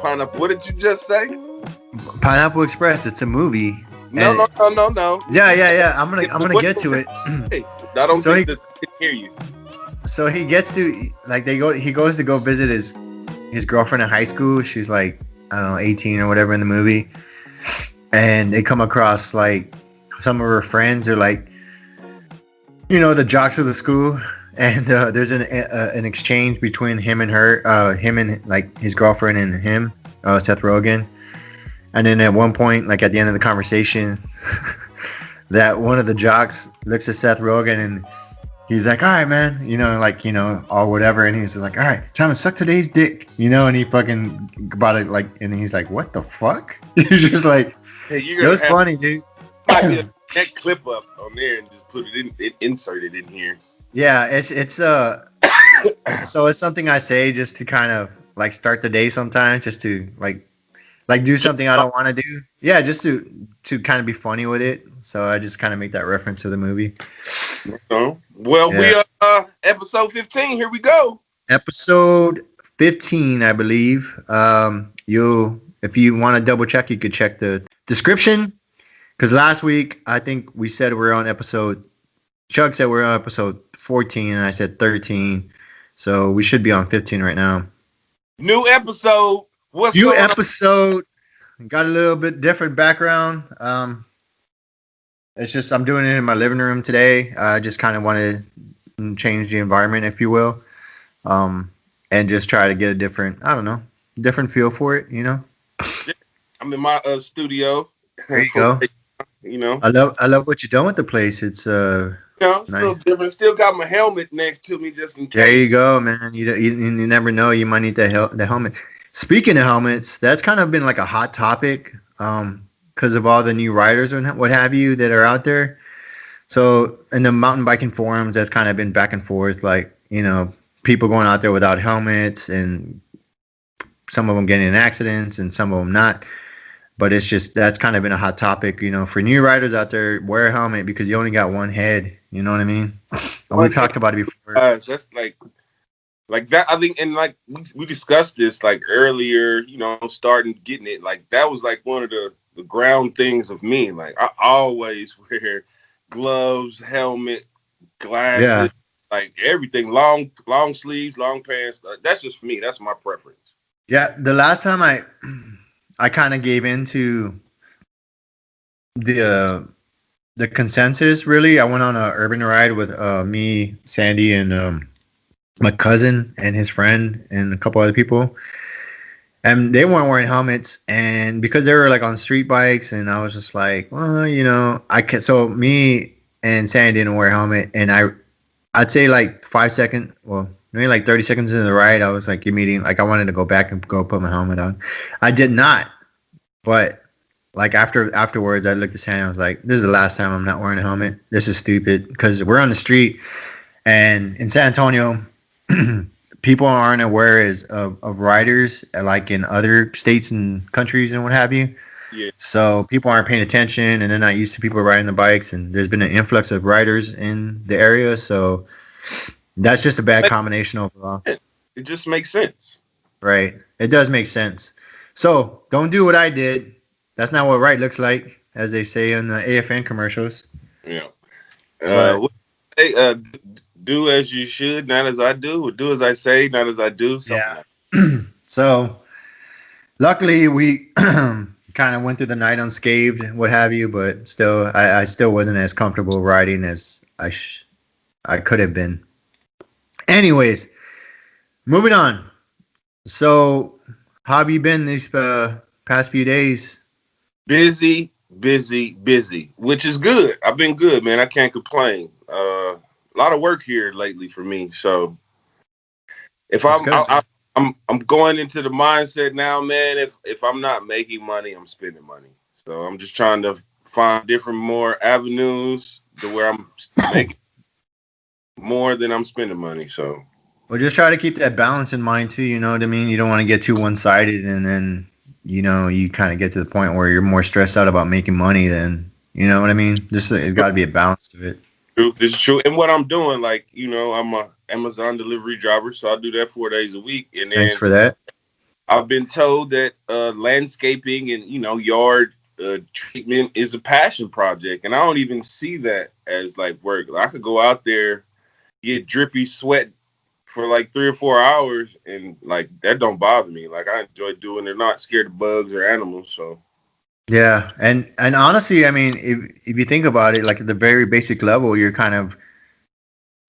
Pineapple. What did you just say? Pineapple Express. It's a movie. No, no, no, no, no. Yeah. I'm gonna get to it. Hey, I don't So think that I can hear you. So he gets to like he goes to go visit his girlfriend in high school. She's like, I don't know, 18 or whatever in the movie, and they come across like some of her friends are like, the jocks of the school, and there's an exchange between him and her, him and like his girlfriend and him, Seth Rogen, and then at one point, like at the end of the conversation, that one of the jocks looks at Seth Rogen and he's like, all right, man, or whatever. And he's like, all right, time to suck today's dick, and he fucking about it, like, and he's like, what the fuck? He's just like, Hey, it was funny, dude. Might be that clip up on there and just put it in, insert it in here. Yeah, it's so it's something I say just to kind of like start the day sometimes, just to like do something I don't want to do. Yeah, just to kind of be funny with it. So I just kind of make that reference to the movie. Well, we are episode 15. Here we go. Episode 15, I believe. If you want to double check, you could check the description. Because last week I think we said we're on episode. Chugg said we're on episode 14, and I said 13. So we should be on 15 right now. New episode. New episode. Got a little bit different background. It's just I'm doing it in my living room today. I just kind of wanted to change the environment, if you will, and just try to get a different feel for it. I'm in my studio. There you go. I love what you're doing with the place. It's nice. Still different. Still got my helmet next to me just in case. There you go, man. You never know. You might need the helmet. Speaking of helmets, that's kind of been like a hot topic because of all the new riders and what have you that are out there. So in the mountain biking forums, that's kind of been back and forth, like, people going out there without helmets and some of them getting in accidents and some of them not. But it's just, that's kind of been a hot topic, for new riders out there, wear a helmet because you only got one head. You know what I mean? We talked about it before. That's like that, I think, and like we discussed this like earlier, starting getting it. Like that was like one of the ground things of me. Like I always wear gloves, helmet, glasses, like everything, long sleeves, long pants. That's just for me. That's my preference. Yeah, the last time I kind of gave into the consensus. Really, I went on an urban ride with me, Sandy, and my cousin and his friend and a couple other people, and they weren't wearing helmets, and because they were like on street bikes, and I was just like, well, I can. So me and Sandy didn't wear a helmet, and I'd say like 5 seconds, well, maybe like 30 seconds into the ride, I was like immediately, like I wanted to go back and go put my helmet on. I did not, but like afterwards, I looked at Sandy, I was like, this is the last time I'm not wearing a helmet. This is stupid because we're on the street, and in San Antonio, people aren't aware of riders like in other states and countries and what have you. Yeah. So people aren't paying attention, and they're not used to people riding the bikes. And there's been an influx of riders in the area, so that's just a bad combination overall. It just makes sense, right? It does make sense. So don't do what I did. That's not what right looks like, as they say in the AFN commercials. Yeah. Do as you should, not as I do, or do as I say, not as I do. Yeah. So, luckily, we kind of went through the night unscathed, what have you, but still, I still wasn't as comfortable riding as I could have been. Anyways, moving on. So, how have you been these past few days? Busy, which is good. I've been good, man. I can't complain. A lot of work here lately for me. So if I'm going into the mindset now, man, if I'm not making money, I'm spending money. So I'm just trying to find different more avenues to where I'm making more than I'm spending money. So well, just try to keep that balance in mind too, you know what I mean? You don't want to get too one-sided, and then you kind of get to the point where you're more stressed out about making money than, you know what I mean? Just it's got to be a balance to it. It's true. And what I'm doing, like, I'm a Amazon delivery driver, so I do that 4 days a week. And then thanks for that. I've been told that landscaping and yard treatment is a passion project, and I don't even see that as like work. I could go out there, get drippy sweat for like 3 or 4 hours, and like that don't bother me. Like I enjoy doing it. Not scared of bugs or animals. So Yeah, and honestly, I mean, if you think about it, like at the very basic level, you're kind of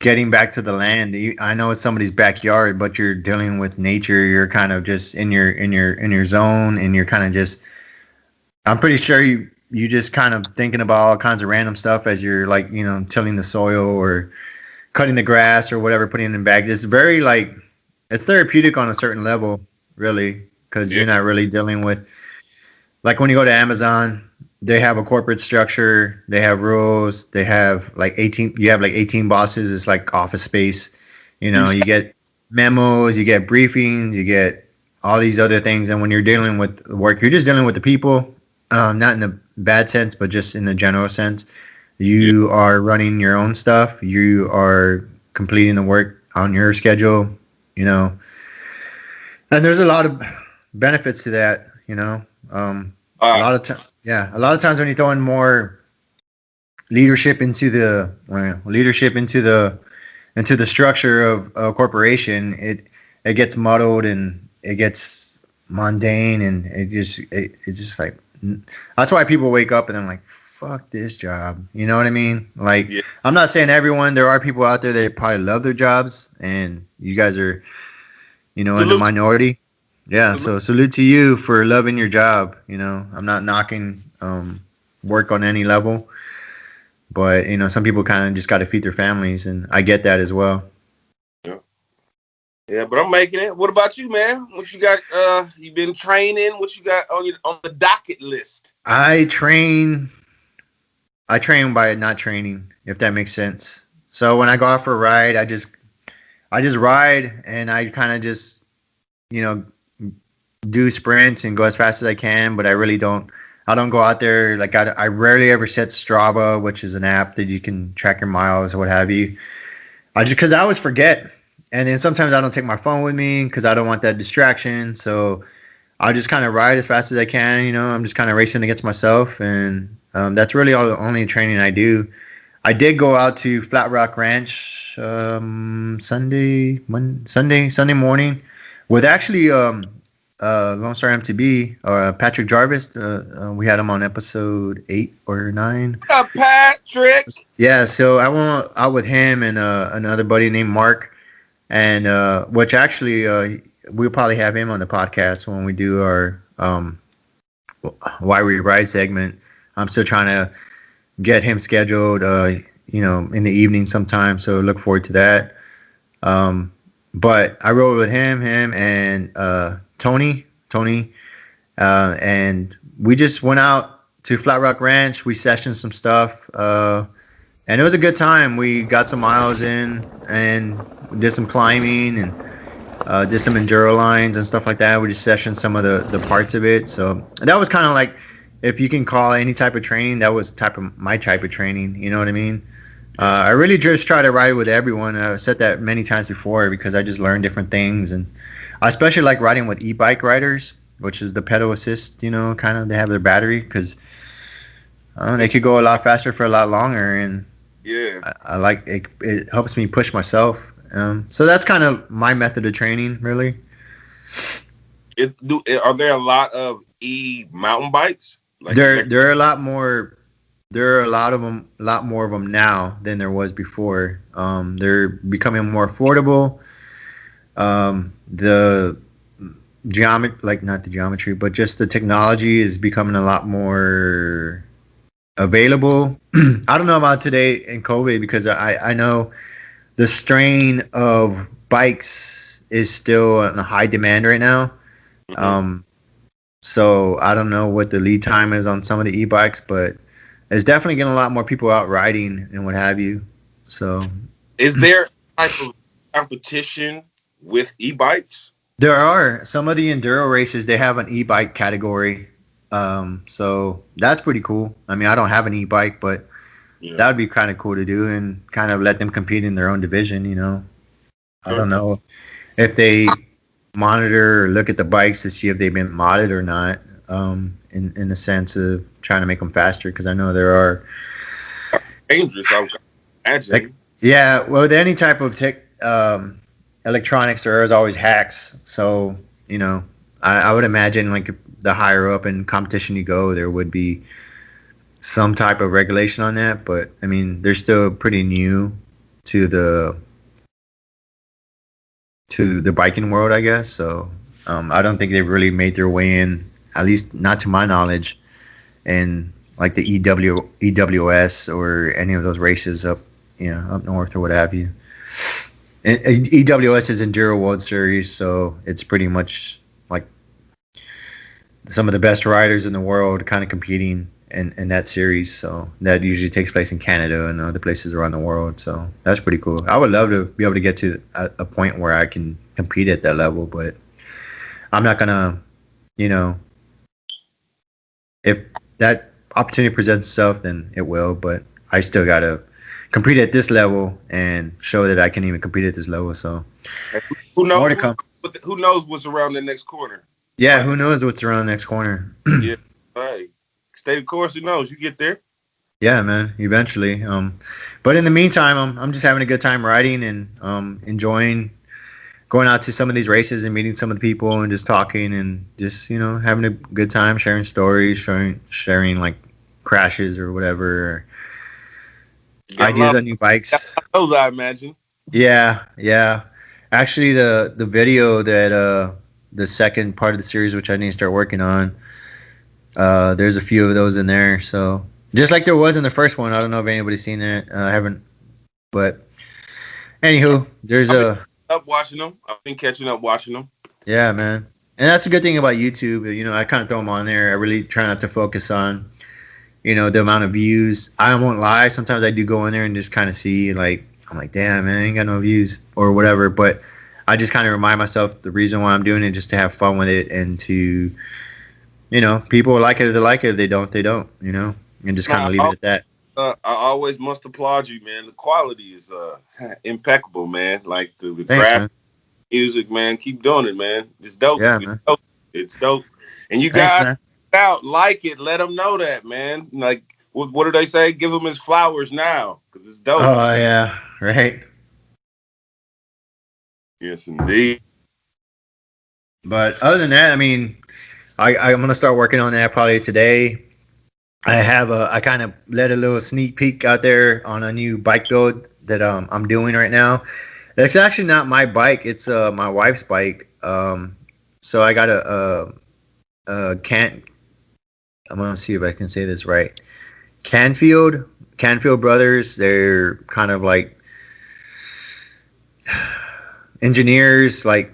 getting back to the land. I know it's somebody's backyard, but you're dealing with nature. You're kind of just in your zone, and you're kind of just. I'm pretty sure you just kind of thinking about all kinds of random stuff as you're like tilling the soil or cutting the grass or whatever, putting it in bags. It's very like it's therapeutic on a certain level, really, because yeah, you're not really dealing with like when you go to Amazon, they have a corporate structure, they have rules, they have like 18 you have like 18 bosses, it's like office space. You get memos, you get briefings, you get all these other things, and when you're dealing with work, you're just dealing with the people, not in a bad sense, but just in the general sense. yeah. You are running your own stuff, you are completing the work on your schedule, you know. And there's a lot of benefits to that. A Uh, lot of yeah, a lot of times when you throw in more leadership into the structure of a corporation, it gets muddled and it gets mundane, and it just like that's why people wake up and they're like, fuck this job. You know what I mean? Like, yeah. I'm not saying everyone. There are people out there that probably love their jobs, and you guys are in the Salute, minority. Yeah, salute. so salute to you for loving your job. I'm not knocking work on any level, but some people kind of just got to feed their families, and I get that as well. Yeah. Yeah, but I'm making it. What about you, man? What you got? You been training? What you got on the docket list? I train. I train by not training, if that makes sense. So when I go out for a ride, I just ride, and I kind of just you know do sprints and go as fast as I can, but I really don't. I don't go out there like I rarely ever set Strava, which is an app that you can track your miles or what have you. I just because I always forget, and then sometimes I don't take my phone with me because I don't want that distraction. So I just kind of ride as fast as I can. I'm just kind of racing against myself, and that's really all the only training I do. I did go out to Flat Rock Ranch Sunday morning with actually Lone Star MTB or Patrick Jarvis. We had him on episode 8 or 9. What up, Patrick? Yeah, so I went out with him and another buddy named Mark, and which actually we'll probably have him on the podcast when we do our Why We Ride segment. I'm still trying to get him scheduled, in the evening sometime. So look forward to that. But I rode with him, and Tony, and we just went out to Flat Rock Ranch. We sessioned some stuff, and it was a good time. We got some miles in and did some climbing and did some enduro lines and stuff like that. We just sessioned some of the parts of it. So that was kind of like, if you can call any type of training, that was my type of training. You know what I mean? Yeah. I really just try to ride with everyone. I've said that many times before because I just learn different things, and I especially like riding with e-bike riders, which is the pedal assist. Kind of they have their battery because they could go a lot faster for a lot longer, and Yeah. I like it. It helps me push myself. So that's kind of my method of training, really. Are there a lot of mountain bikes? Like, is There there? there are a lot more. There are a lot more of them now than there was before. They're becoming more affordable. The geometry, like not the geometry, but just the technology is becoming a lot more available. I don't know about today in COVID because I know the strain of bikes is still in a high demand right now. Mhm. Um, so I don't know what the lead time is on some of the e-bikes, but it's definitely getting a lot more people out riding and what have you. So Is there type of competition with e-bikes? there are some of the enduro races. They have an e-bike category. So that's pretty cool. I mean, I don't have an e-bike, but Yeah. that would be kind of cool to do and kind of let them compete in their own division. I Sure. don't know if they. monitor or look at the bikes to see if they've been modded or not. In the sense of trying to make them faster, because I know there are Dangerous, I would like imagine. yeah, well, with any type of tech electronics, there is always hacks. So you know, I would imagine like the higher up in competition you go, there would be some type of regulation on that. But I mean, they're still pretty new to the biking world, I guess. So I don't think they've really made their way in, at least not to my knowledge, in like the EWS or any of those races up, up north or what have you. And EWS is Enduro World Series, so it's pretty much like some of the best riders in the world kind of competing in that series. So that usually takes place in Canada and other places around the world. So that's pretty cool. I would love to be able to get to a point where I can compete at that level, but I'm not gonna, you know, if that opportunity presents itself, then it will. But I still gotta compete at this level and show that I can even compete at this level. So Who more knows? to come. Who knows what's around the next corner? Yeah, Like, who knows what's around the next corner? yeah, right. Stay the course. Who knows? You get there. Yeah, man. Eventually. But in the meantime, I'm just having a good time riding and enjoying going out to some of these races and meeting some of the people and just talking and just having a good time, sharing stories, sharing like crashes or whatever, You or got a ideas lot. on new Got bikes. a lot of those, I imagine. Yeah, yeah. Actually, the video that the second part of the series, which I need to start working on, there's a few of those in there. So just like there was in the first one, I don't know if anybody's seen that. I haven't, but anywho, there's I've been a up watching them. I've been catching up watching them. yeah, man. And that's a good thing about YouTube. I kind of throw them on there. I really try not to focus on the amount of views. I won't lie. Sometimes I do go in there and just kind of see like I'm like, damn man, I ain't got no views or whatever. But I just kind of remind myself the reason why I'm doing it, just to have fun with it and to people like it or they like it. If they don't, they don't. And just kind Nah, of leave it at that. I always must applaud you, man. The quality is impeccable, man. Like the Thanks, graphic man. music, man. Keep doing it, man. It's dope. Yeah, It's man. dope. It's dope. And you Thanks, guys man. out like it. Let them know that, man. Like what do they say? Give him his flowers now, because it's dope. Oh yeah, right. Yes, indeed. But other than that, I mean, I'm gonna start working on that probably today. I kind of let a little sneak peek out there on a new bike build that I'm doing right now. It's actually not my bike; it's my wife's bike. So I got a can. I'm gonna see if I can say this right. Canfield Canfield Brothers. They're kind of like engineers, like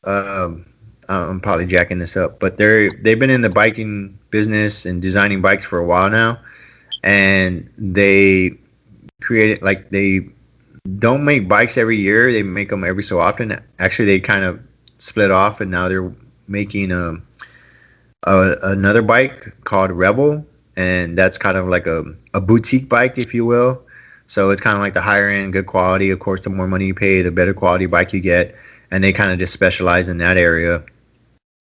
um, I'm probably jacking this up, but they've been in the biking business and designing bikes for a while now, and they created like they don't make bikes every year; they make them every so often. Actually, they kind of split off, and now they're making another bike called Rebel, and that's kind of like a boutique bike, if you will. So it's kind of like the higher end, good quality. Of course, the more money you pay, the better quality bike you get, and they kind of just specialize in that area.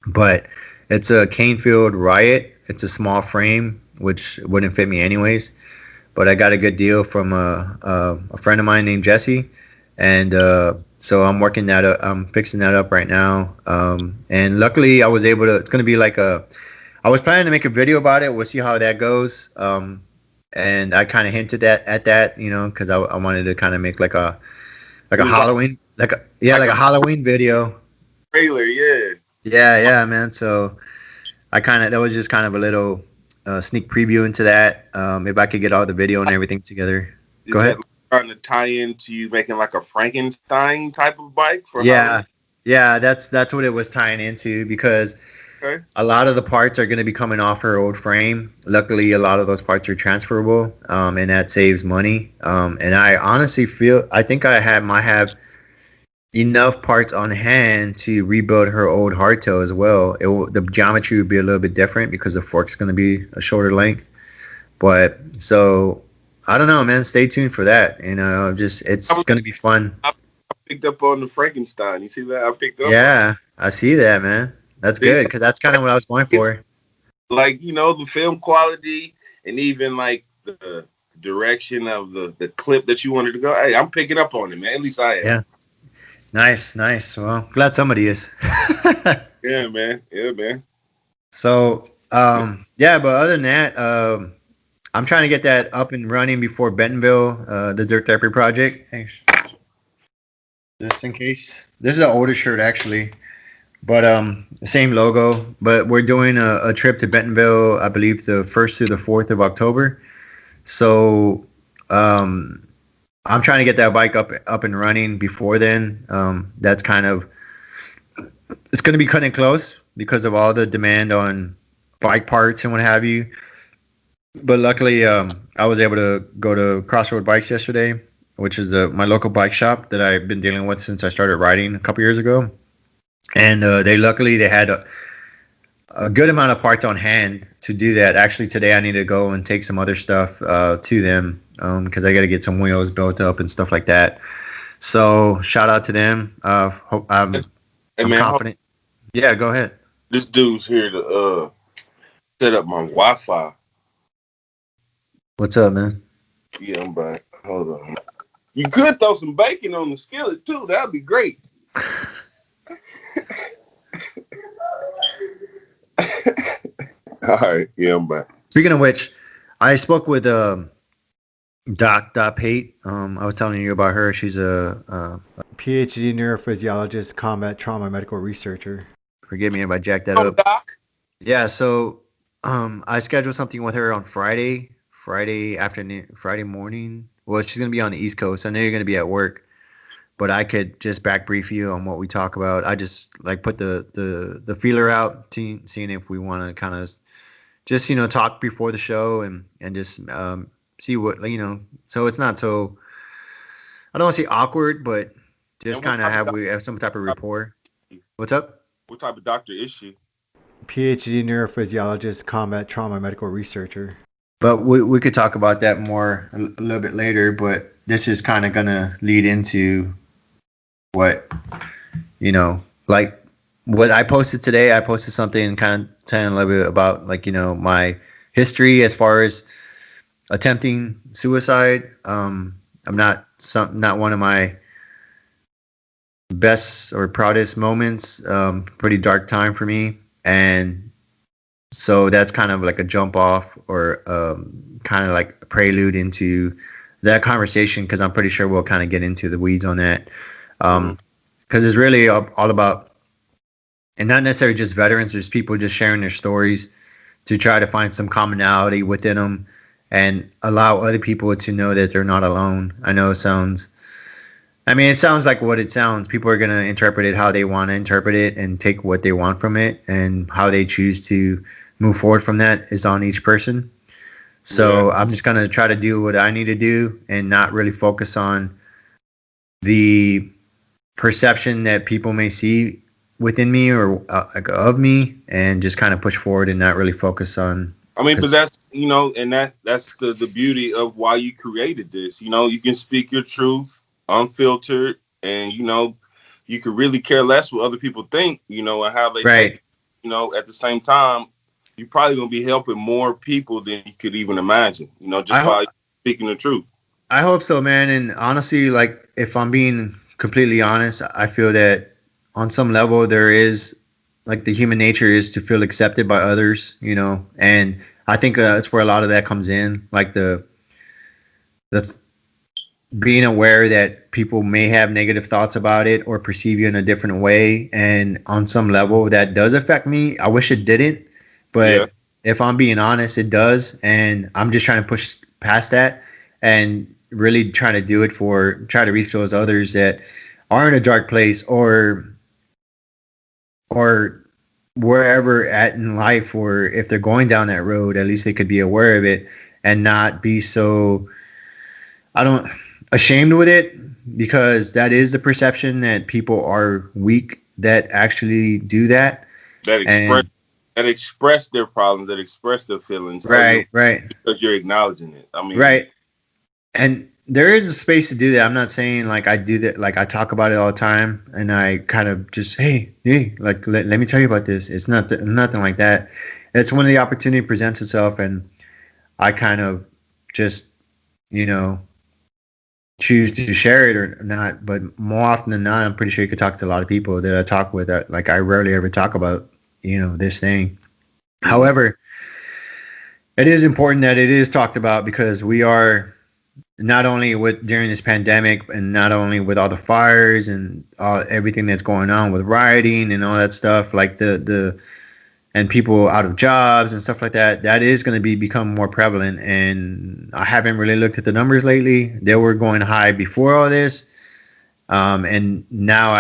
But it's a Canfield Riot. It's a small frame, which wouldn't fit me anyways. But I got a good deal from a friend of mine named Jesse, and so I'm working that up. I'm fixing that up right now. And luckily, I was able to. It's gonna be like a. I was planning to make a video about it. We'll see how that goes. And I kind of hinted at that, because I wanted to kind of make like a It was Halloween, like like a a Halloween video. trailer, yeah. Yeah, yeah, man. So I kind of that was just kind of a little sneak preview into that. If I could get all the video and everything together. Go Is that ahead. starting to tie into you making like a Frankenstein type of bike for Halloween? Yeah, yeah. That's what it was tying into because Okay. a lot of the parts are going to be coming off her old frame. Luckily, a lot of those parts are transferable, and that saves money. And I honestly feel I think might have enough parts on hand to rebuild her old hardtail as well. The geometry would be a little bit different because the fork's going to be a shorter length. But so I don't know, man. Stay tuned for that. Just I it's was going to be fun. picked up on the Frankenstein. You see that? I picked up on. Yeah, I see that, man. That's See, good because that's kind of what I was going it's for. like the film quality and even like the direction of the clip that you wanted to go. Hey, I'm picking up on it, man. At least I am. Yeah, nice, nice. Well, glad somebody is. Yeah, man. Yeah, man. So, yeah, but other than that, I'm trying to get that up and running before Bentonville, the Dirt Therapy Project. Hey, just in case. This is an older shirt actually, but the same logo. But we're doing a trip to Bentonville, I believe, the 1st to the 4th of October. So, um, I'm trying to get that bike up and running before then. That's kind of it's going to be cutting close because of all the demand on bike parts and what have you. But luckily, I was able to go to Crossroad Bikes yesterday, which is my local bike shop that I've been dealing with since I started riding a couple years ago. And they had a good amount of parts on hand to do that. Actually, today I need to go and take some other stuff to them because I got to get some wheels built up and stuff like that. So shout out to them. Hey, I'm man. confident. Yeah, go ahead. This dude's here to set up my Wi-Fi. What's up, man? Yeah, I'm back. Hold on. You could throw some bacon on the skillet too. That'd be great. All right. Yeah, I'm back. Speaking of which, I spoke with Doc Pate. I was telling you about her. She's a PhD neurophysiologist, combat trauma medical researcher. forgive me if I jacked that Oh, up. Doc. Yeah, so I scheduled something with her on Friday afternoon, Friday morning. Well, she's gonna be on the East Coast. I know you're gonna be at work, but I could just back brief you on what we talk about. I just like put the feeler out, seeing if we want to kind of just talk before the show and just see what So it's not so I don't want to say awkward, but just And what kind of type of we have some type of doctor? rapport. What's up? What type of doctor is she? PhD neurophysiologist, combat trauma medical researcher. But we could talk about that more a little bit later. But this is kind of gonna lead into what like what I posted today. I posted something kind of telling a little bit about my history as far as attempting suicide. I'm not one of my best or proudest moments. Pretty dark time for me, and so that's kind of like a jump off or kind of like a prelude into that conversation because I'm pretty sure we'll kind of get into the weeds on that. Because it's really all about, and not necessarily just veterans, there's people just sharing their stories to try to find some commonality within them and allow other people to know that they're not alone. I know it sounds like what it sounds. People are going to interpret it how they want to interpret it and take what they want from it, and how they choose to move forward from that is on each person. So I'm just going to try to do what I need to do and not really focus on the perception that people may see within me or of me, and just kind of push forward and not really focus on. I mean, but that's and that's the beauty of why you created this. You can speak your truth, unfiltered, and you could really care less what other people think. And how they take. At the same time, you're probably gonna be helping more people than you could even imagine. Just by speaking the truth. I hope so, man. And honestly, like if I'm being completely honest, I feel that on some level there is like the human nature is to feel accepted by others, and I think that's where a lot of that comes in, like the being aware that people may have negative thoughts about it or perceive you in a different way, and on some level that does affect me. I wish it didn't, but if I'm being honest, it does, and I'm just trying to push past that and really trying to do it try to reach those others that are in a dark place or wherever at in life, or if they're going down that road, at least they could be aware of it and not be so ashamed with it, because that is the perception that people are weak that actually do that. That express their problems, that express their feelings. Right. Because you're acknowledging it. I mean, right. And there is a space to do that. I'm not saying like I do that, like I talk about it all the time, and I kind of just hey, like let me tell you about this. It's not nothing like that. It's when the opportunity presents itself, and I kind of just you know choose to share it or not. But more often than not, I'm pretty sure you could talk to a lot of people that I talk with. That, like I rarely ever talk about this thing. Mm-hmm. However, it is important that it is talked about because we are not only with during this pandemic and not only with all the fires and everything that's going on with rioting and all that stuff, like the and people out of jobs and stuff like that, that is going to become more prevalent. And I haven't really looked at the numbers lately. They were going high before all this, and now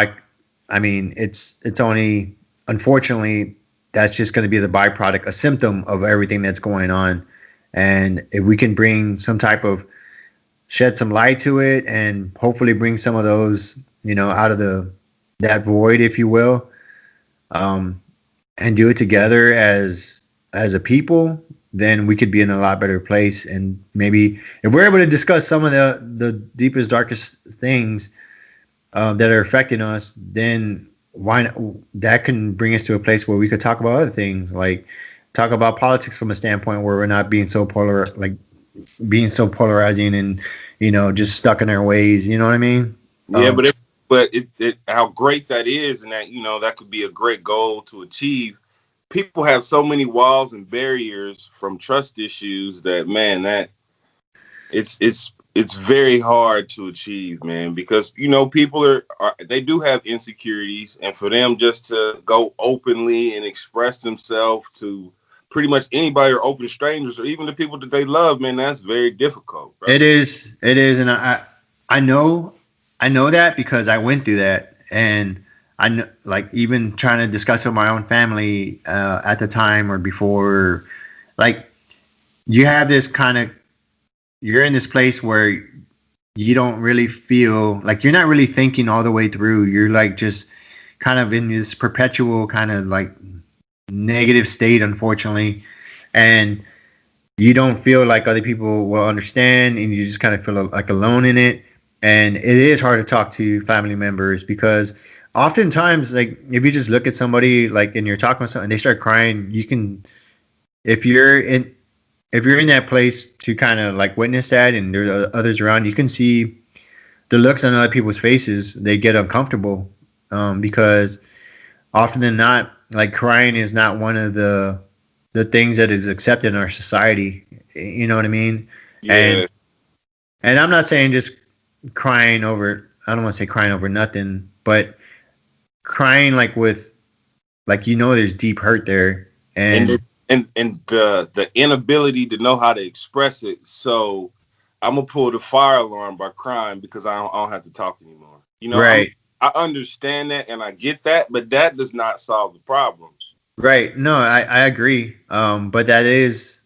I mean, it's only unfortunately that's just going to be the byproduct, a symptom of everything that's going on. And if we can bring some type of shed some light to it and hopefully bring some of those out of the that void, if you will, um, and do it together as a people, then we could be in a lot better place. And maybe if we're able to discuss some of the deepest darkest things that are affecting us, then why not, that can bring us to a place where we could talk about other things, like talk about politics from a standpoint where we're not being so being so polarizing and just stuck in our ways. You know what I mean? Yeah, but how great that is, and that that could be a great goal to achieve. People have so many walls and barriers from trust issues that, man, that it's very hard to achieve, man, because people are they do have insecurities, and for them just to go openly and express themselves to pretty much anybody or open strangers or even the people that they love, man, that's very difficult, bro. It is, and I know, I know that because I went through that, and I know, like even trying to discuss with my own family at the time or before, like you have this kind of you're in this place where you don't really feel like you're not really thinking all the way through. You're like just kind of in this perpetual kind of like negative state, unfortunately, and you don't feel like other people will understand, and you just kind of feel like alone in it. And it is hard to talk to family members because oftentimes, like if you just look at somebody like and you're talking with someone and they start crying, you can, if you're in if you're in that place to kind of like witness that and there's others around, you can see the looks on other people's faces. They get uncomfortable because often than not, like crying is not one of the things that is accepted in our society. You know what I mean? And Yeah. and I'm not saying just crying over. I don't want to say crying over nothing, but crying like with like there's deep hurt there. and And and the inability to know how to express it. So I'm gonna pull the fire alarm by crying because I don't have to talk anymore. right, I understand that and I get that, but that does not solve the problem. right. No, I agree. But that is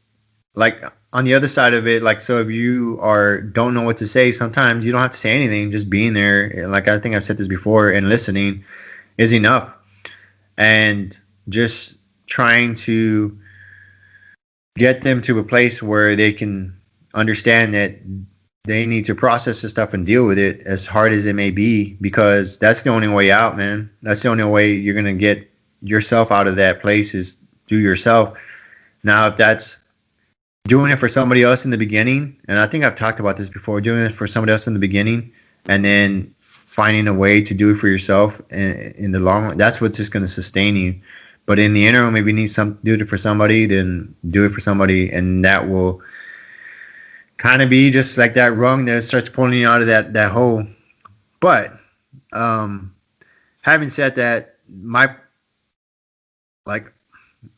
like on the other side of it, like so if you are don't know what to say, sometimes you don't have to say anything. Just being there, like I think I've said this before, and listening is enough. And just trying to get them to a place where they can understand that they need to process the stuff and deal with it as hard as it may be, because that's the only way out, man. That's the only way you're going to get yourself out of that place is through yourself. Now if that's doing it for somebody else in the beginning, and I think I've talked about this before, doing it for somebody else in the beginning and then finding a way to do it for yourself in the long run, that's what's just going to sustain you. But in the interim, if you need some do it for somebody, then do it for somebody, and that will kind of be just like that rung that starts pulling you out of that hole. But um, having said that, like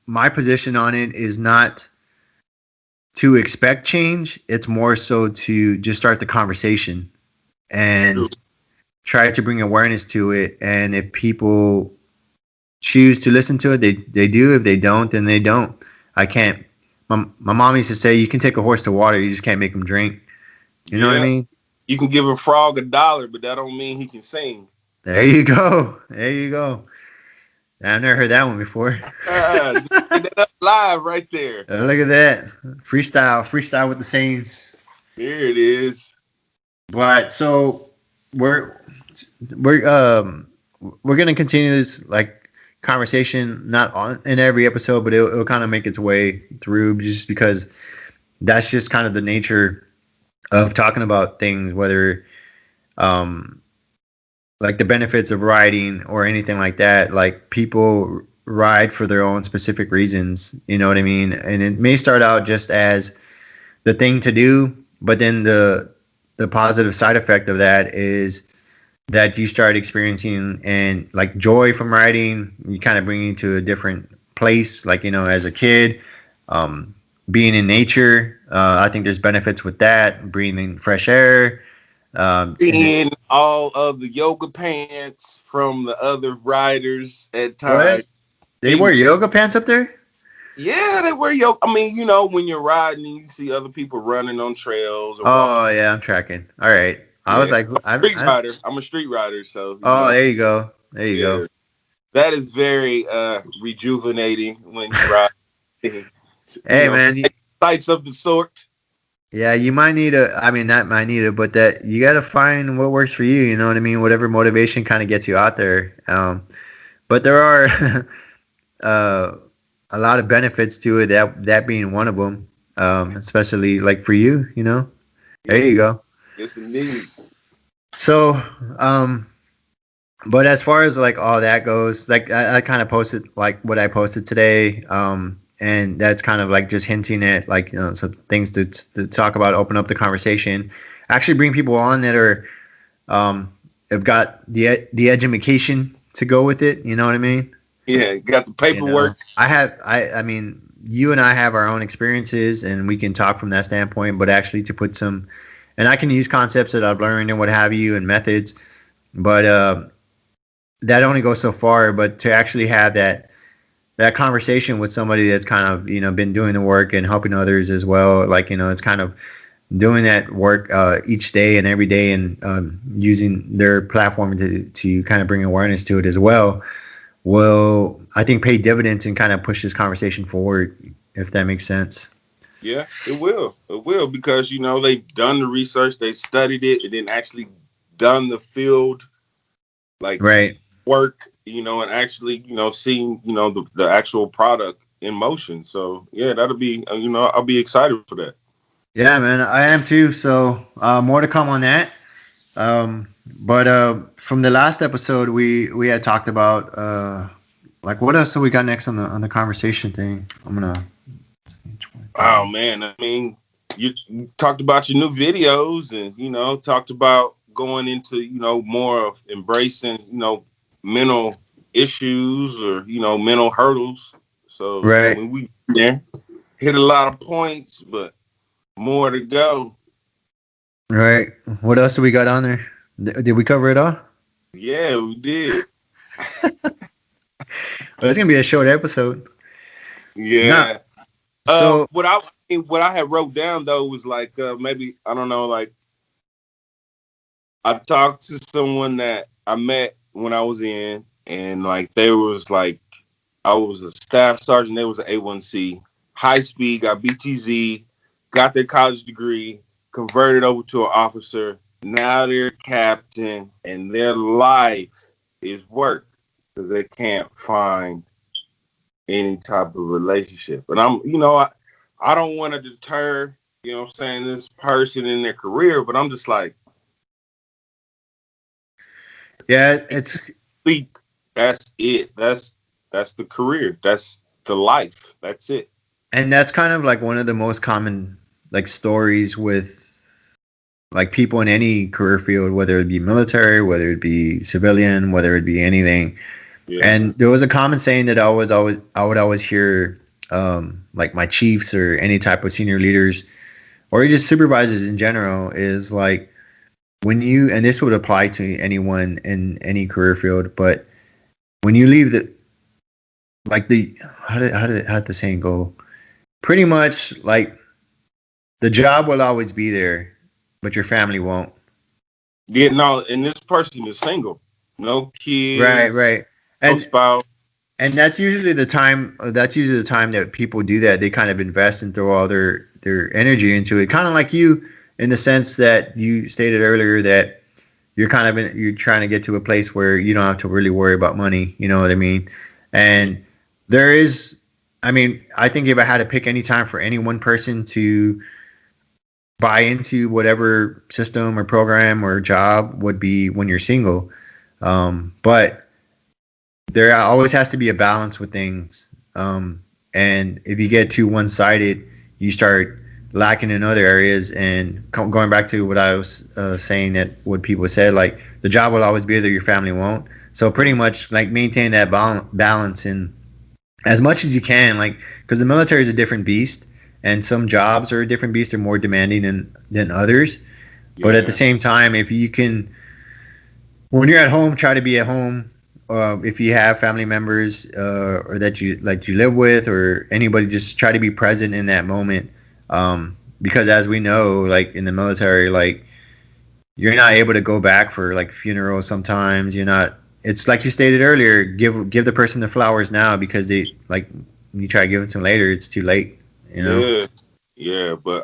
my position on it is not to expect change. It's more so to just start the conversation and try to bring awareness to it. And if people choose to listen to it, they do. If they don't, then they don't. I can't. My mom used to say, "You can take a horse to water, you just can't make him drink." You know what I Yeah, mean? you can give a frog $1, but that don't mean he can sing. There you go. There you go. I've never heard that one before. Just made that up live right there. Look at that freestyle with the Saints. There it is. But so we're we're um we're gonna continue this like conversation not on in every episode, but it'll kind of make its way through just because that's just kind of the nature of talking about things, whether um like the benefits of riding or anything like that. Like people ride for their own specific reasons, you know what I mean? And it may start out just as the thing to do, but then the positive side effect of that is that you start experiencing and like joy from riding. You kind of bring you to a different place, like as a kid, um, being in nature. I think there's benefits with that, breathing fresh air. And Seeing all of the yoga pants from the other riders at times. what, they wear yoga pants up there? Yeah, they wear yoga. I mean, when you're riding and you see other people running on trails or walking. Oh yeah, I'm tracking. All right. I was Yeah, like, street rider. I'm a street rider, so oh, there you go. There you yeah, go. that is very rejuvenating when you ride. you Hey know, man, sights of the sort. yeah, you might need I mean, not might need it, but that you got to find what works for you. You know what I mean? Whatever motivation kind of gets you out there. But there are uh, a lot of benefits to it. That being one of them. Especially like for you. There Yes, you go. yes, indeed. So, but as far as like all that goes, like I kind of posted like what I posted today, and that's kind of like just hinting at like some things to talk about, open up the conversation, actually bring people on that are have got the education to go with it. You know what I mean? Yeah, got the paperwork. I mean, you and I have our own experiences, and we can talk from that standpoint. But actually, to put some, and I can use concepts that I've learned and what have you, and methods, but that only goes so far. But to actually have that conversation with somebody that's kind of been doing the work and helping others as well, like it's kind of doing that work each day and every day, and using their platform to kind of bring awareness to it as well, will I think pay dividends and kind of push this conversation forward, if that makes sense. Yeah, it will. It will because they've done the research, they studied it, and then actually done the field like Right. work, and actually, seeing, the actual product in motion. So yeah, that'll be, I'll be excited for that. Yeah, man, I am too. So more to come on that. But from the last episode, we had talked about like what else do we got next on the conversation thing. I'm gonna. Oh man, I mean, you talked about your new videos, and talked about going into more of embracing mental issues or mental hurdles. So Right. when we there hit a lot of points, but more to go. Right. What else do we got on there? Did we cover it all? Yeah, we did. Well, it's gonna be a short episode. Nah. Yeah. So What I had wrote down though was like maybe I don't know, like I talked to someone that I met when I was in, and like they was like I was a staff sergeant, they was an A1C, high speed, got BTZ, got their college degree, converted over to an officer. Now they're captain, and their life is work because they can't find any type of relationship. And I don't want to deter, what I'm saying, this person in their career, but I'm just like, yeah, it's sleep, that's it. That's the career. That's the life. That's it. and that's kind of like one of the most common like stories with like people in any career field, whether it be military, whether it be civilian, whether it be anything. Yeah. And there was a common saying that I would always hear, like my chiefs or any type of senior leaders or just supervisors in general is like when you, and this would apply to anyone in any career field, but when you leave the like the how did the saying go? Pretty much like the job will always be there, but your family won't. Yeah, no, and this person is single. No Right, kids, right. no And spouse. and that's usually the time. That's usually the time that people do that. They kind of invest and throw all their energy into it. Kind of like you. in the sense that you stated earlier that you're trying to get to a place where you don't have to really worry about money. You know what I mean? And there is, I mean, I think if I had to pick any time for any one person to buy into whatever system or program or job would be when you're single. But there always has to be a balance with things. And if you get too one sided, you start lacking in other areas. And going back to what I was saying, that what people said, like the job will always be there, your family won't. So pretty much like maintain that balance and as much as you can, like because the military is a different beast, and some jobs are a different beast, are more demanding than others. But at the Yeah. same time, if you can, when you're at home, try to be at home. If you have family members or that you live with or anybody, just try to be present in that moment. Because as we know, like in the military, like you're not able to go back for like funerals. Sometimes you're not. It's like you stated earlier. Give the person the flowers now because they like when you try to give it to them later, it's too late. You know. Yeah. Yeah. But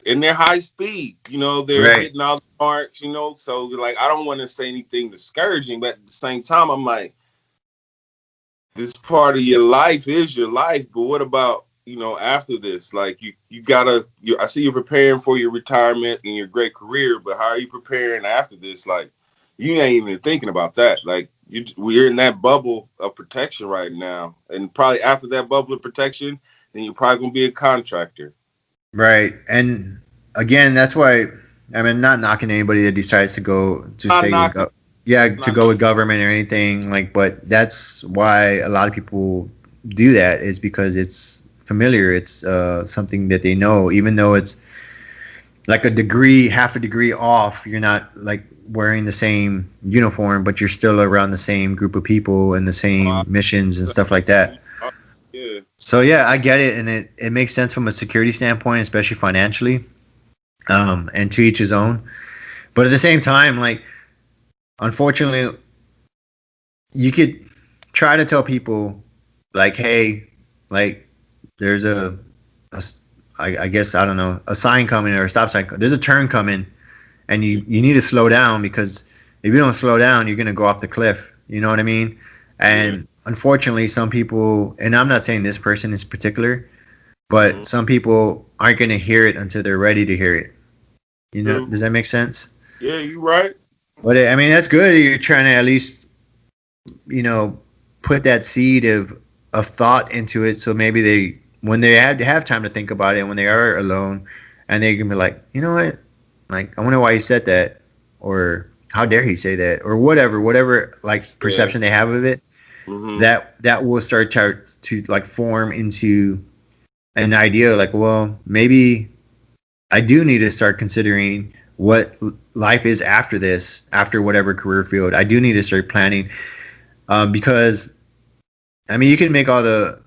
in their high speed, they're Right. hitting all the marks, so like I don't want to say anything discouraging, but at the same time, I'm like, this part of your life is your life, but what about after this? Like you gotta I see you're preparing for your retirement and your great career, but how are you preparing after this? Like you ain't even thinking about that. Like we're in that bubble of protection right now, and probably after that bubble of protection, then you're probably gonna be a contractor. Right. And again, that's why I mean, not knocking anybody that decides to go to Not stay with, knocking, yeah, to not go with government or anything like. But that's why a lot of people do that is because it's familiar. It's something that they know, even though it's like a degree, half a degree off. You're not like wearing the same uniform, but you're still around the same group of people and the same missions and stuff like that. yeah, So yeah, I get it, and it makes sense from a security standpoint, especially financially. And to each his own. But at the same time, like unfortunately, you could try to tell people, like, hey, like there's a I guess I don't know, a sign coming or a stop sign. There's a turn coming, and you need to slow down because if you don't slow down, you're gonna go off the cliff. You know what I mean? yeah. And unfortunately, some people, and I'm not saying this person is particular, Hmm. but some people aren't gonna hear it until they're ready to hear it. You know, True. does that make sense? Yeah, you right. But I mean, that's good. You're trying to at least, you know, put that seed of thought into it. So maybe they, when they have time to think about it, when they are alone, and they can be like, you know what, like I wonder why he said that, or how dare he say that, or whatever like Yeah. perception they have of it. Hmm. That will start to like form into an idea. Like, well, maybe I do need to start considering what life is after this, after whatever career field. I do need to start planning because I mean, you can make all the.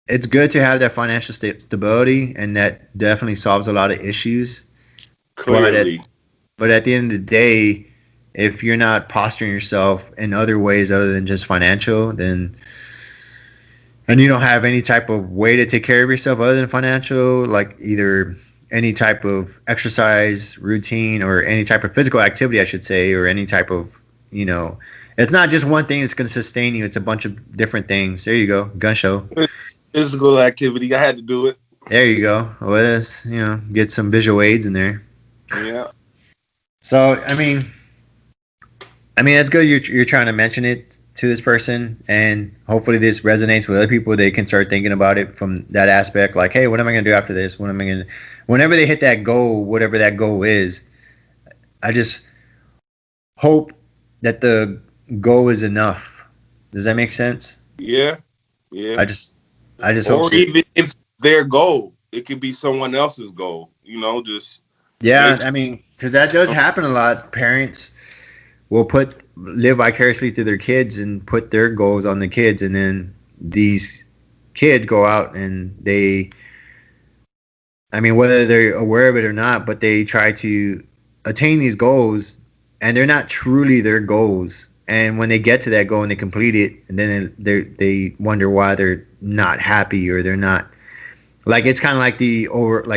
It's good to have that financial stability, and that definitely solves a lot of issues. But Clearly. at the end of the day, if you're not posturing yourself in other ways other than just financial, then and you don't have any type of way to take care of yourself other than financial, like either any type of exercise routine or any type of physical activity, I should say, or any type of, you know, it's not just one thing that's going to sustain you. It's a bunch of different things. There you go. Gun show. Physical activity. I had to do it. There you go. Well, let's, you know, get some visual aids in there. Yeah. So, I mean, it's good you're trying to mention it to this person, and hopefully this resonates with other people. They can start thinking about it from that aspect, like, hey, what am I going to do after this? What am I going to? Whenever they hit that goal, whatever that goal is, I just hope that the goal is enough. Does that make sense? Yeah. Yeah. I just, I just hope Or that. even if their goal, it could be someone else's goal. Just Yeah, make I mean, because that does happen a lot. Parents will live vicariously through their kids and put their goals on the kids, and then these kids go out and they, I mean, whether they're aware of it or not, but they try to attain these goals, and they're not truly their goals. And when they get to that goal and they complete it, and then they wonder why they're not happy or they're not Like it's kind of like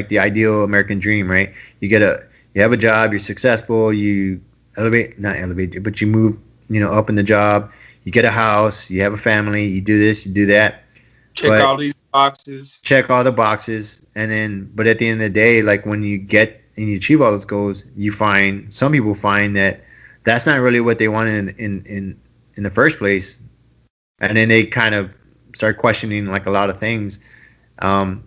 the ideal American dream, right? You have a job, you're successful, you elevate, not elevate, but you move, up in the job. You get a house, you have a family, you do this, you do that, Check but all these boxes. check all the boxes, and then, but at the end of the day, like when you get and you achieve all those goals, you find some people find that that's not really what they wanted in the first place, and then they kind of start questioning like a lot of things.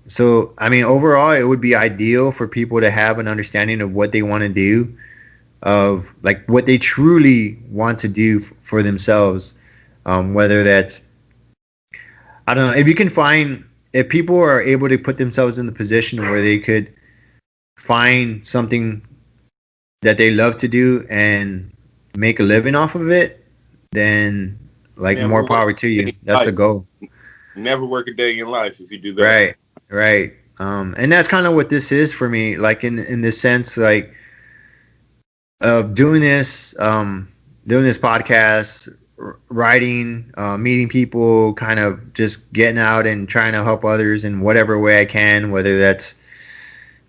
So, I mean, overall, it would be ideal for people to have an understanding of what they want to do, of like what they truly want to do for themselves. Whether that's, I don't know, if you can find, if people are able to put themselves in the position where they could find something that they love to do and make a living off of it, then like Never more work power to a day you. in That's the life. goal. Never work a day in life if you do that. Right, right. And that's kind of what this is for me. Like in this sense, like of doing this podcast, writing, meeting people, kind of just getting out and trying to help others in whatever way I can. Whether that's,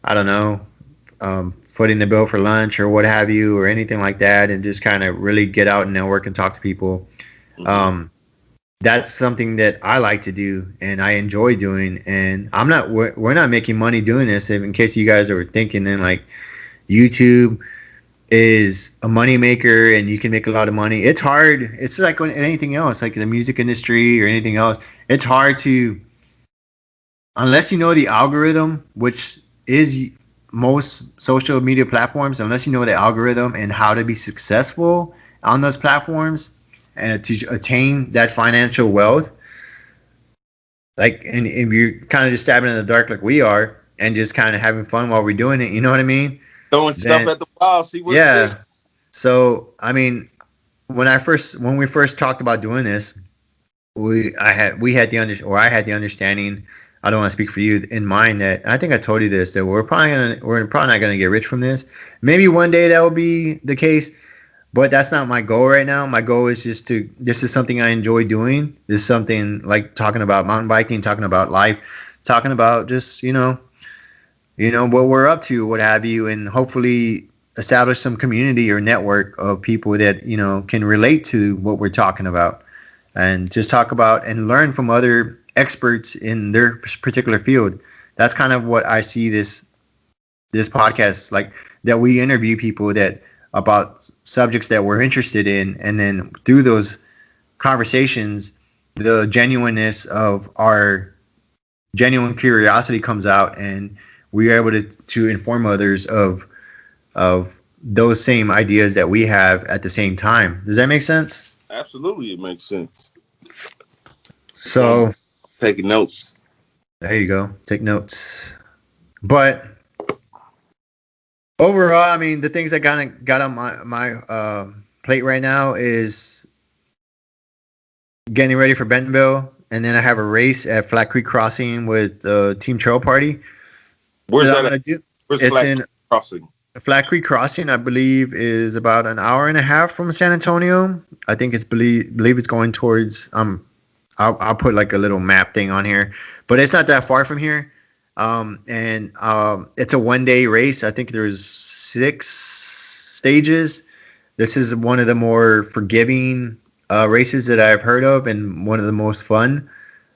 I don't know, footing the bill for lunch or what have you, or anything like that, and just kind of really get out and network and talk to people. Mm-hmm. That's something that I like to do and I enjoy doing. And we're not making money doing this. In case you guys are thinking, then like YouTube is a money maker and you can make a lot of money. It's hard. It's like anything else, like the music industry or anything else. It's hard to, unless you know the algorithm, which is most social media platforms, unless you know the algorithm and how to be successful on those platforms and to attain that financial wealth, like, and if you're kind of just stabbing in the dark like we are and just kind of having fun while we're doing it, you know what I mean? Throwing stuff Then at the wall, see what sticks. yeah. So I mean, when we first talked about doing this, we had the I had the understanding. I don't want to speak for you in mind that I think I told you this, that we're probably not gonna get rich from this. Maybe one day that will be the case, but that's not my goal right now. My goal is just to, this is something I enjoy doing. This is something like talking about mountain biking, talking about life, talking about just, what we're up to, what have you, and hopefully establish some community or network of people that, can relate to what we're talking about, and just talk about and learn from other experts in their particular field. That's kind of what I see this podcast like, that we interview people that about subjects that we're interested in, and then through those conversations, the genuineness of our genuine curiosity comes out, and we are able to inform others of those same ideas that we have at the same time. Does that make sense? Absolutely, it makes sense. So Taking notes. there you go. Take notes. But overall, I mean, the things that got on my plate right now is getting ready for Bentonville, and then I have a race at Flat Creek Crossing with Team Trail Party. Where's That that I'm at? gonna do. Where's It's Flat in Crossing? Flat Creek Crossing, I believe, is about an hour and a half from San Antonio. I think it's believe it's going towards. I'll put like a little map thing on here, but it's not that far from here. And it's a 1 day race. I think there's 6 stages. This is one of the more forgiving races that I've heard of, and one of the most fun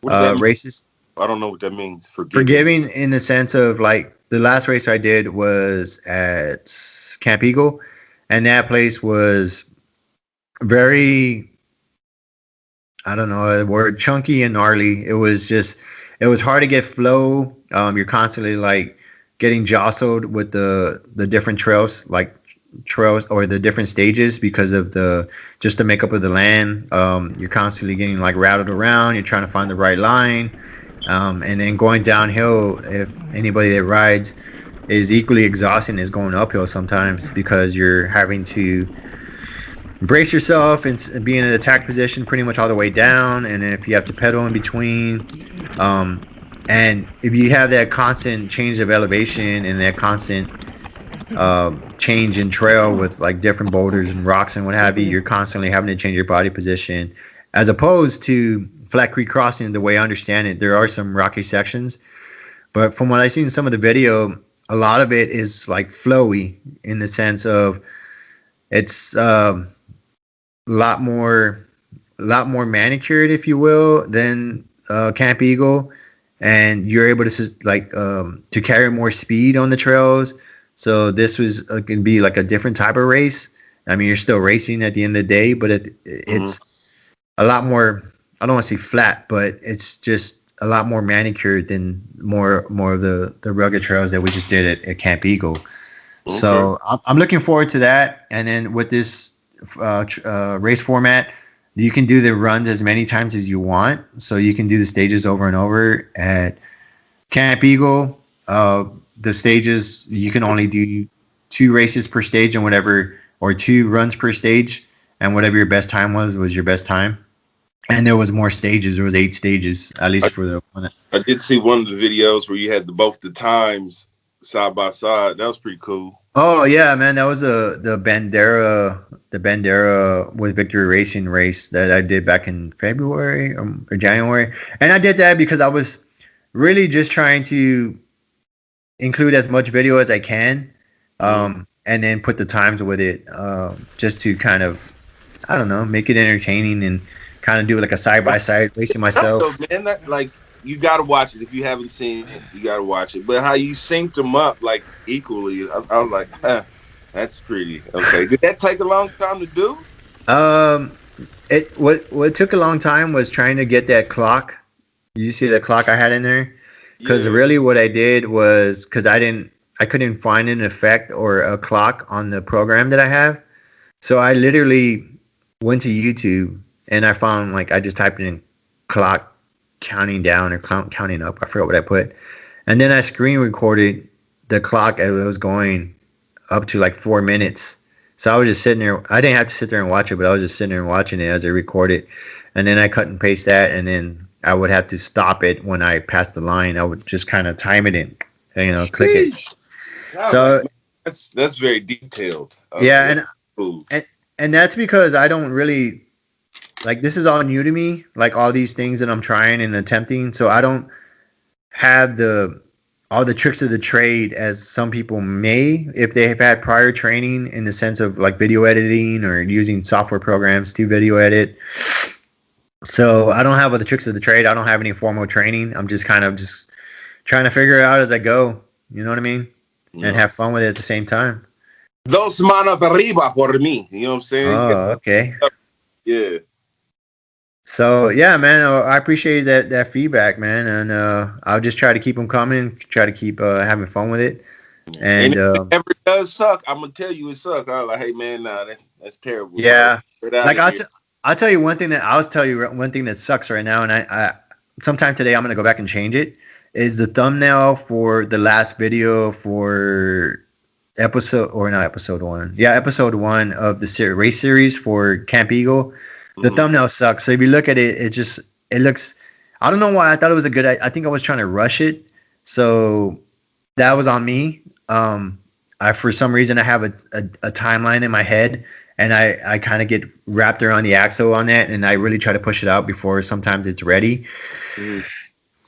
What does that mean? races. I don't know what that means. Forgiving in the sense of like the last race I did was at Camp Eagle, and that place was very, I don't know the word, chunky and gnarly. It was hard to get flow. You're constantly like getting jostled with the different trails, like trails or the different stages, because of the just the makeup of the land. You're constantly getting like rattled around. You're trying to find the right line. And then going downhill, if anybody that rides, is equally exhausting as going uphill sometimes, because you're having to brace yourself and be in an attack position pretty much all the way down, and then if you have to pedal in between, and if you have that constant change of elevation and that constant change in trail with like different boulders and rocks and what have you, you're constantly having to change your body position, as opposed to Flat Creek Crossing. The way I understand it, there are some rocky sections, But from what I seen in some of the video, a lot of it is like flowy in the sense of it's a lot more manicured, if you will, than Camp Eagle, and you're able to to carry more speed on the trails. So this was going to be like a different type of race. I mean, you're still racing at the end of the day, but it's a lot more. I don't want to say flat, but it's just a lot more manicured than more of the rugged trails that we just did at Camp Eagle. Okay. So I'm looking forward to that. And then with this race format, you can do the runs as many times as you want. So you can do the stages over and over. At Camp Eagle, the stages, you can only do 2 races per stage and whatever, or 2 runs per stage, and whatever your best time was your best time. And there was more stages. There was 8 stages, at least for the one. I did see one of the videos where you had both the times side by side. That was pretty cool. Oh yeah, man, that was the Bandera with Victory Racing race that I did back in February or January, and I did that because I was really just trying to include as much video as I can, and then put the times with it, just to kind of, I don't know, make it entertaining and kind of do like a side by side racing myself. So, man, that like. You got to watch it. If you haven't seen it, you got to watch it. But how you synced them up like equally, I was like, that's pretty okay. Did that take a long time to do? What took a long time was trying to get that clock. You see the clock I had in there? Because really, what I did was because I couldn't find an effect or a clock on the program that I have, so I literally went to YouTube and I found, like, I just typed in clock counting down or counting up. I forgot what I put. And then I screen recorded the clock as it was going up to like 4 minutes. So I was just sitting there. I didn't have to sit there and watch it, but I was just sitting there and watching it as I recorded. And then I cut and paste that. And then I would have to stop it when I passed the line. I would just kind of time it in, click it. Oh, so that's very detailed. Yeah. And that's because I don't really, like, this is all new to me, like all these things that I'm trying and attempting. So I don't have all the tricks of the trade as some people may, if they have had prior training in the sense of like video editing or using software programs to video edit. So I don't have all the tricks of the trade. I don't have any formal training. I'm just kind of just trying to figure it out as I go. You know what I mean? Yeah. And have fun with it at the same time. Dos manos arriba por mí. You know what I'm saying? Oh, okay. Yeah. So yeah, man, I appreciate that feedback, man, and I'll just try to keep them coming, try to keep having fun with it. And if it ever does suck, I'm gonna tell you it sucks. I'm like, hey man, nah, that's terrible. Yeah, like I'll tell you one thing that sucks right now, and I sometime today I'm gonna go back and change it. Is the thumbnail for the last video for episode 1 of the race series for Camp Eagle. The thumbnail sucks. So if you look at it, it looks. I don't know why I thought it was a good. I think I was trying to rush it, so that was on me. For some reason I have a timeline in my head, and I kind of get wrapped around the axle on that, and I really try to push it out before sometimes it's ready.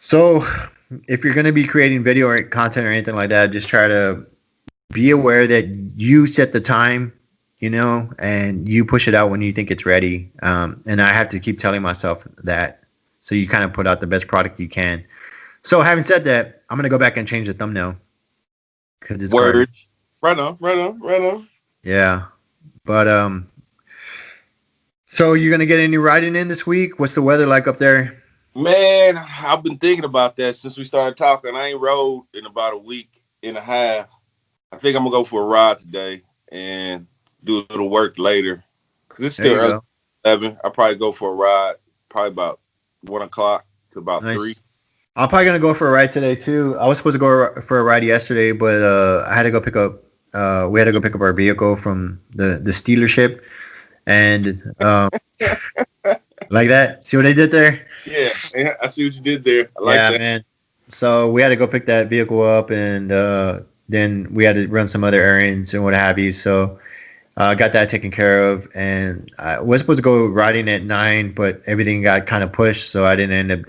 So if you're gonna be creating video or content or anything like that, just try to be aware that you set the time. And you push it out when you think it's ready. And I have to keep telling myself that, so you kind of put out the best product you can. So having said that, I'm going to go back and change the thumbnail. Because it's word. Right on. Yeah. But, so you're going to get any riding in this week? What's the weather like up there? Man, I've been thinking about that since we started talking. I ain't rode in about a week and a half. I think I'm going to go for a ride today and do a little work later, because it's still early. 11. I'll probably go for a ride, probably about 1 o'clock to about 3. I'm probably gonna go for a ride today too. I was supposed to go for a ride yesterday, but I had to go pick up. We had to go pick up our vehicle from the dealership, and like that. See what I did there? Yeah, I see what you did there. I like that, man. So we had to go pick that vehicle up, and then we had to run some other errands and what have you. So. Got that taken care of, and I was supposed to go riding at 9, but everything got kind of pushed, so I didn't end up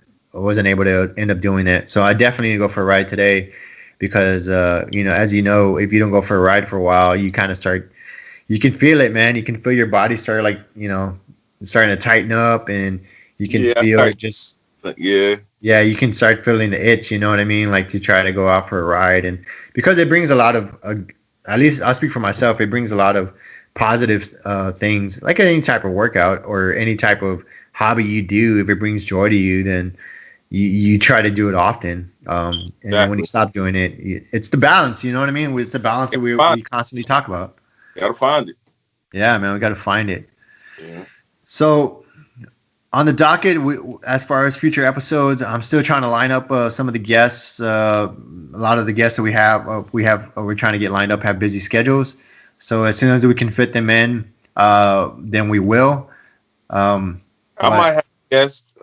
wasn't able to end up doing that. So I definitely need to go for a ride today because as you know, if you don't go for a ride for a while, you kind of start. You can feel it, man. You can feel your body start starting to tighten up, and you can feel just yeah, you can start feeling the itch. You know what I mean? Like to try to go out for a ride, and because it brings a lot of, at least I'll speak for myself, it brings a lot of positive things, like any type of workout or any type of hobby you do. If it brings joy to you, then you try to do it often. And then when you stop doing it, it's the balance. You know what I mean? It's the balance that we constantly talk about. Gotta find it. Yeah, man, we got to find it. Yeah. So on the docket, as far as future episodes, I'm still trying to line up some of the guests. A lot of the guests that we're trying to get lined up have busy schedules. So as soon as we can fit them in, then we will. I might have a guest,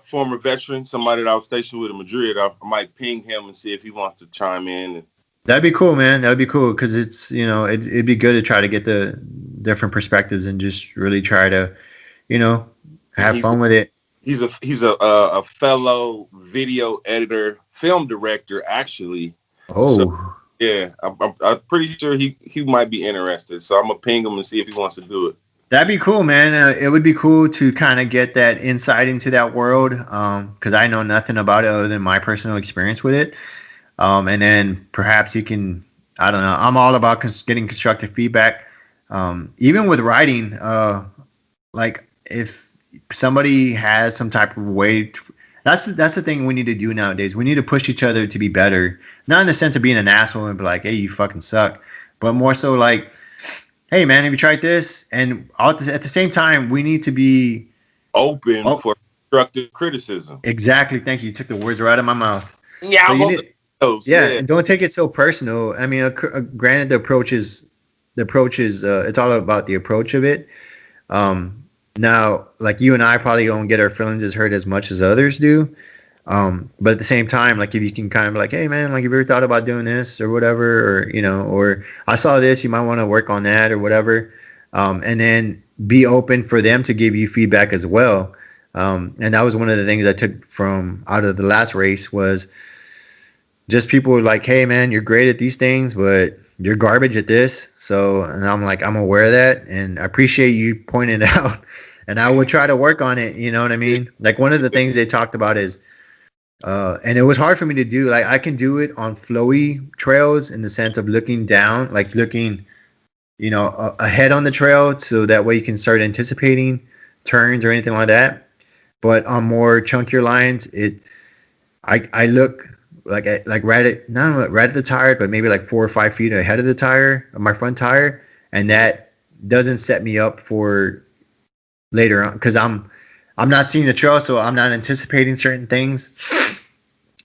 former veteran, somebody that I was stationed with in Madrid. I might ping him and see if he wants to chime in. That'd be cool, man. That'd be cool because it's it'd be good to try to get the different perspectives and just really try to have fun with it. He's a fellow video editor, film director, actually. Oh, so, yeah, I'm pretty sure he might be interested. So I'm gonna ping him and see if he wants to do it. That'd be cool, man. It would be cool to kind of get that insight into that world because I know nothing about it other than my personal experience with it. And then perhaps you can, I don't know. I'm all about getting constructive feedback. Even with writing, like if somebody has some type of way, that's the thing we need to do nowadays. We need to push each other to be better, not in the sense of being an asshole and be like, hey, you fucking suck, but more so like, hey, man, have you tried this? And at the same time, we need to be open for constructive criticism. Exactly. Thank you. You took the words right out of my mouth. Yeah, so and don't take it so personal. I mean, granted, the approach is it's all about the approach of it. Now, like you and I probably don't get our feelings as hurt as much as others do. But at the same time, like if you can kind of be like, hey man, like have you ever thought about doing this or whatever, or I saw this, you might want to work on that or whatever. And then be open for them to give you feedback as well. And that was one of the things I took from out of the last race was just people were like, hey man, you're great at these things, but you're garbage at this. So, and I'm like, I'm aware of that and I appreciate you pointing it out and I would try to work on it. You know what I mean? Like one of the things they talked about is, and it was hard for me to do. Like I can do it on flowy trails in the sense of looking down, like looking, ahead on the trail, so that way you can start anticipating turns or anything like that. But on more chunkier lines, I look like right at the tire, but maybe like 4 or 5 feet ahead of the tire, of my front tire, and that doesn't set me up for later on because I'm not seeing the trail, so I'm not anticipating certain things,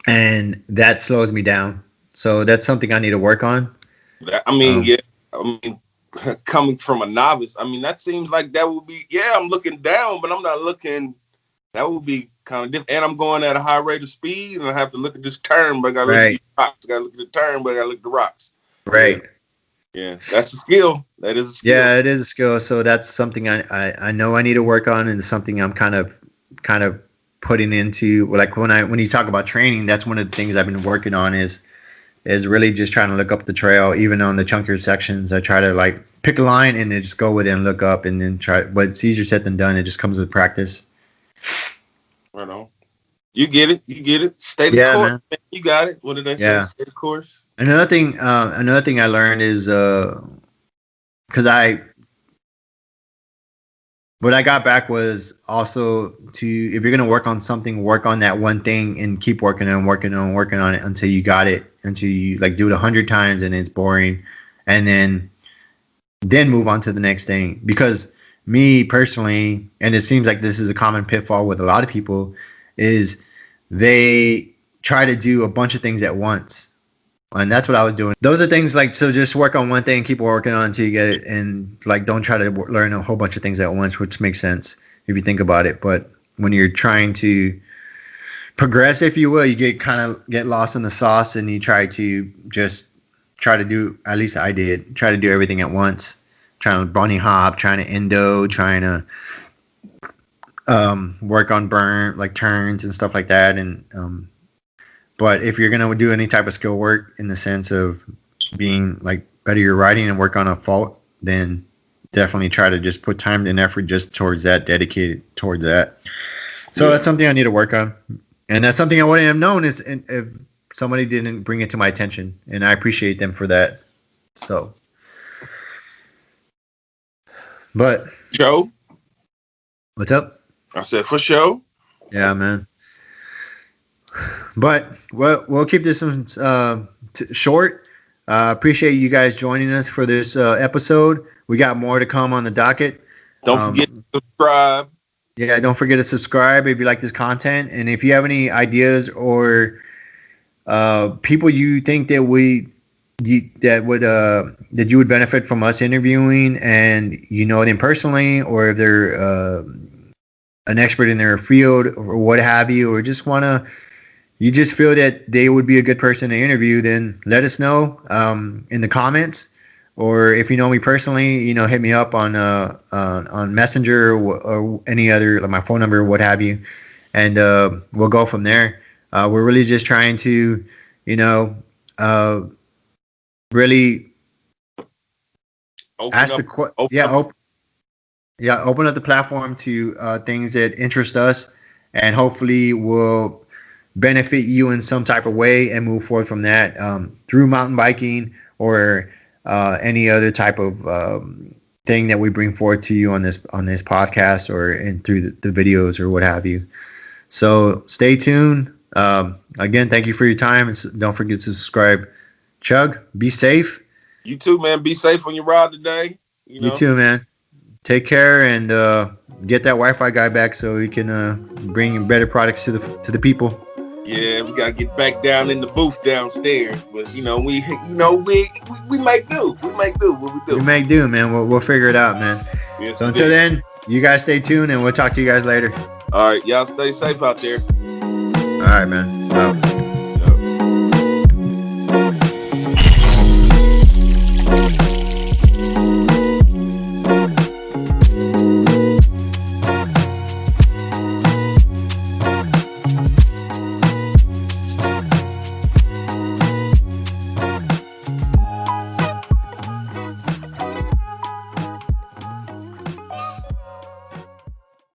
and that slows me down. So that's something I need to work on. Coming from a novice, that seems like that would be, I'm looking down, but I'm not looking. That would be kind of different. And I'm going at a high rate of speed, and I have to look at this turn, but I got to look at these rocks. I got to look at the turn, but I got to look at the rocks. Right. Yeah, that's a skill. That is a skill. Yeah, it is a skill. So that's something I know I need to work on, and it's something I'm kind of putting into. Like when you talk about training, that's one of the things I've been working on is really just trying to look up the trail, even on the chunkier sections. I try to like pick a line and then just go with it and look up and then try. But it's easier said than done. It just comes with practice. Right on. You get it. Stay the course. Man. You got it. What did they say? Stay the course. Another thing I learned is because what I got back was also to, if you're gonna work on something, work on that one thing and keep working on it until you got it, until you like do it 100 times and it's boring, and then move on to the next thing. Because me personally, and it seems like this is a common pitfall with a lot of people, is they try to do a bunch of things at once. And that's what I was doing. Those are things like, so just work on one thing, keep working on it until you get it. And like, don't try to learn a whole bunch of things at once, which makes sense if you think about it. But when you're trying to progress, if you will, you get lost in the sauce and you try to do, at least I did, try to do everything at once. Trying to bunny hop, trying to endo, trying to work on burn like turns and stuff like that. And but if you're gonna do any type of skill work in the sense of being like better your riding and work on a fault, then definitely try to just put time and effort just towards that, dedicated towards that. So that's something I need to work on, and that's something I wouldn't have known if somebody didn't bring it to my attention, and I appreciate them for that. So, but Joe, what's up? I said for sure. Yeah, man. But we'll keep this one short. Appreciate you guys joining us for this episode. We got more to come on the docket. Don't forget to subscribe. Yeah, don't forget to subscribe if you like this content, and if you have any ideas or people you think that you would benefit from us interviewing, and you know them personally, or if they're an expert in their field or what have you, or you just feel that they would be a good person to interview, then let us know in the comments. Or if you know me personally, hit me up on Messenger or any other, like my phone number or what have you, and we'll go from there. We're really just trying to, really open up the platform to things that interest us, and hopefully will benefit you in some type of way, and move forward from that through mountain biking or any other type of thing that we bring forward to you on this podcast or through the videos or what have you. So stay tuned. Again, thank you for your time, and don't forget to subscribe. Chugg, be safe. You too, man. Be safe on your ride today. You too, man. Take care, and get that Wi-Fi guy back so he can bring better products to the people. Yeah, we gotta get back down in the booth downstairs, but we make do. We make do what we do. We make do, man. We'll figure it out, man. Yes, so until then, you guys stay tuned, and we'll talk to you guys later. All right, y'all stay safe out there. All right, man.